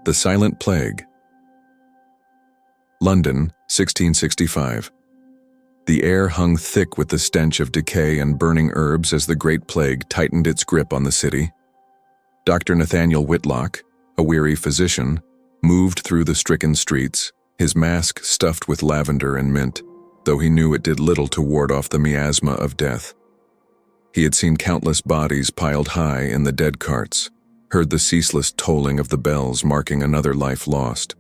The Silent Plague. London, 1665. The air hung thick with the stench of decay and burning herbs as the Great Plague tightened its grip on the city. Dr. Nathaniel Whitlock, a weary physician, moved through the stricken streets, his mask stuffed with lavender and mint, though he knew it did little to ward off the miasma of death. He had seen countless bodies piled high in the dead carts, heard the ceaseless tolling of the bells marking another life lost.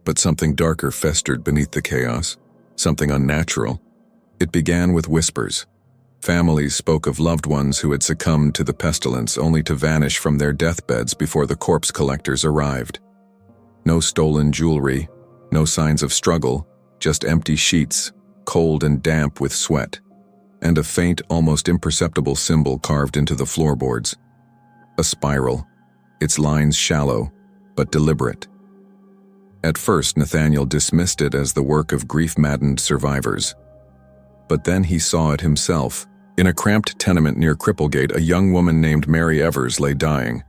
But something darker festered beneath the chaos, something unnatural. It began with whispers. Families spoke of loved ones who had succumbed to the pestilence only to vanish from their deathbeds before the corpse collectors arrived. No stolen jewelry, no signs of struggle, just empty sheets, cold and damp with sweat, and a faint, almost imperceptible symbol carved into the floorboards. A spiral, its lines shallow, but deliberate. At first, Nathaniel dismissed it as the work of grief-maddened survivors. But then he saw it himself. In a cramped tenement near Cripplegate, a young woman named Mary Evers lay dying,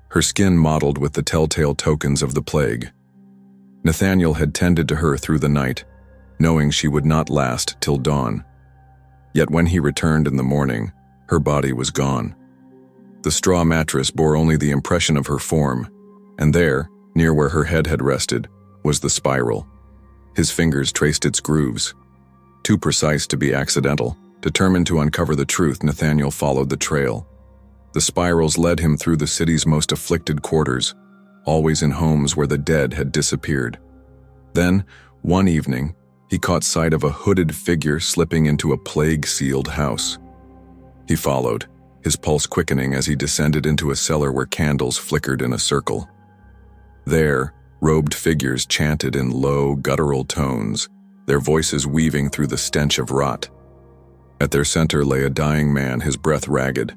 her skin mottled with the telltale tokens of the plague. Nathaniel had tended to her through the night, knowing she would not last till dawn. Yet when he returned in the morning, her body was gone. The straw mattress bore only the impression of her form, and there, near where her head had rested, was the spiral. His fingers traced its grooves. Too precise to be accidental, determined to uncover the truth, Nathaniel followed the trail. The spirals led him through the city's most afflicted quarters, always in homes where the dead had disappeared. Then, one evening, he caught sight of a hooded figure slipping into a plague-sealed house. He followed, his pulse quickening as he descended into a cellar where candles flickered in a circle. There, robed figures chanted in low, guttural tones, their voices weaving through the stench of rot. At their center lay a dying man, his breath ragged.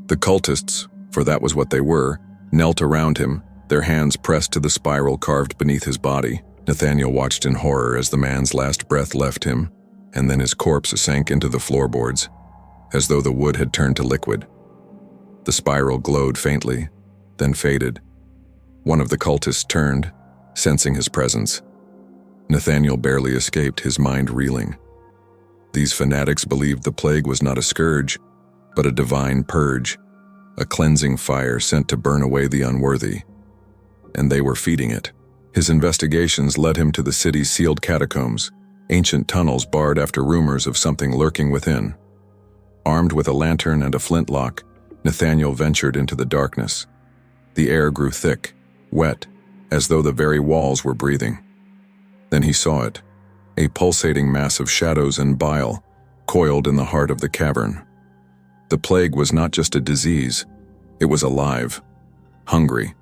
The cultists, for that was what they were, knelt around him, their hands pressed to the spiral carved beneath his body. Nathaniel watched in horror as the man's last breath left him, and then his corpse sank into the floorboards, as though the wood had turned to liquid. The spiral glowed faintly, then faded. One of the cultists turned, sensing his presence. Nathaniel barely escaped, his mind reeling. These fanatics believed the plague was not a scourge, but a divine purge, a cleansing fire sent to burn away the unworthy. And they were feeding it. His investigations led him to the city's sealed catacombs, ancient tunnels barred after rumors of something lurking within. Armed with a lantern and a flintlock, Nathaniel ventured into the darkness. The air grew thick, wet, as though the very walls were breathing. Then he saw it, a pulsating mass of shadows and bile, coiled in the heart of the cavern. The plague was not just a disease, it was alive, hungry,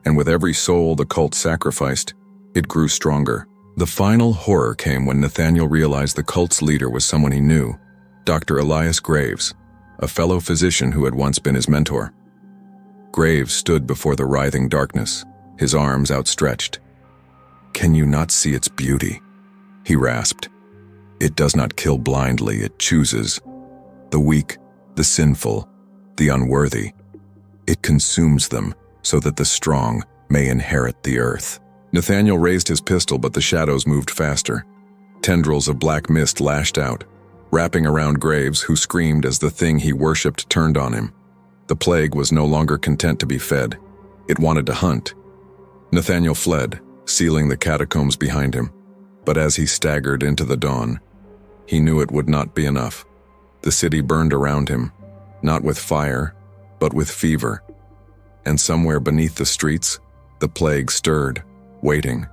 and with every soul the cult sacrificed, it grew stronger. The final horror came when Nathaniel realized the cult's leader was someone he knew, Dr. Elias Graves, a fellow physician who had once been his mentor. Graves stood before the writhing darkness, his arms outstretched. "Can you not see its beauty?" he rasped. "It does not kill blindly, it chooses. The weak, the sinful, the unworthy. It consumes them so that the strong may inherit the earth." Nathaniel raised his pistol, but the shadows moved faster. Tendrils of black mist lashed out, wrapping around Graves, who screamed as the thing he worshipped turned on him. The plague was no longer content to be fed. It wanted to hunt. Nathaniel fled, sealing the catacombs behind him. But as he staggered into the dawn, he knew it would not be enough. The city burned around him, not with fire, but with fever. And somewhere beneath the streets, the plague stirred, waiting,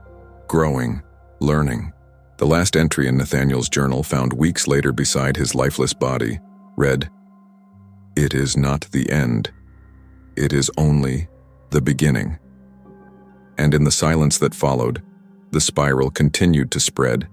growing, learning. The last entry in Nathaniel's journal, found weeks later beside his lifeless body, read, "It is not the end. It is only the beginning." And in the silence that followed, the spiral continued to spread,